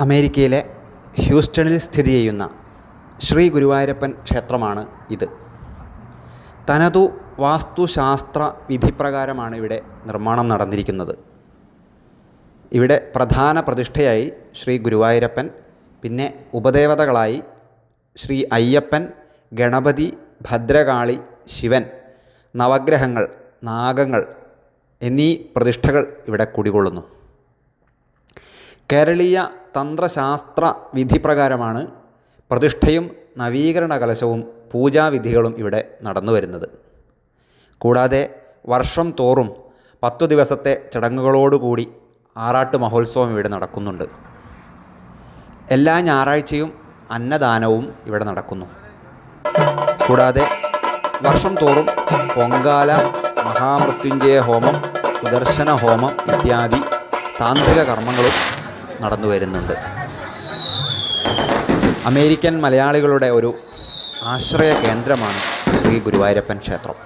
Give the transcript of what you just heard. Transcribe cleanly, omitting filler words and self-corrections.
അമേരിക്കയിലെ ഹ്യൂസ്റ്റണിൽ സ്ഥിതി ചെയ്യുന്ന ശ്രീ ഗുരുവായൂരപ്പൻ ക്ഷേത്രമാണ് ഇത്. തനതു വാസ്തുശാസ്ത്ര വിധിപ്രകാരമാണ് ഇവിടെ നിർമ്മാണം നടന്നിരിക്കുന്നത്. ഇവിടെ പ്രധാന പ്രതിഷ്ഠയായി ശ്രീ ഗുരുവായൂരപ്പൻ, പിന്നെ ഉപദേവതകളായി ശ്രീ അയ്യപ്പൻ, ഗണപതി, ഭദ്രകാളി, ശിവൻ, നവഗ്രഹങ്ങൾ, നാഗങ്ങൾ എന്നീ പ്രതിഷ്ഠകൾ ഇവിടെ കുടികൊള്ളുന്നു. കേരളീയ തന്ത്രശാസ്ത്ര വിധിപ്രകാരമാണ് പ്രതിഷ്ഠയും നവീകരണ കലശവും പൂജാവിധികളും ഇവിടെ നടന്നു വരുന്നത്. കൂടാതെ വർഷം തോറും 10 ദിവസത്തെ ചടങ്ങുകളോടുകൂടി ആറാട്ട് മഹോത്സവം ഇവിടെ നടക്കുന്നുണ്ട്. എല്ലാ ഞായറാഴ്ചയും അന്നദാനവും ഇവിടെ നടക്കുന്നു. കൂടാതെ വർഷം തോറും പൊങ്കാല, മഹാമൃത്യുഞ്ജയ ഹോമം, സുദർശന ഹോമം ഇത്യാദി താന്ത്രിക കർമ്മങ്ങളും നടന്നു വരുന്നുണ്ട്. അമേരിക്കൻ മലയാളികളുടെ ഒരു ആശ്രയ കേന്ദ്രമാണ് ശ്രീ ഗുരുവായൂരപ്പൻ ക്ഷേത്രം.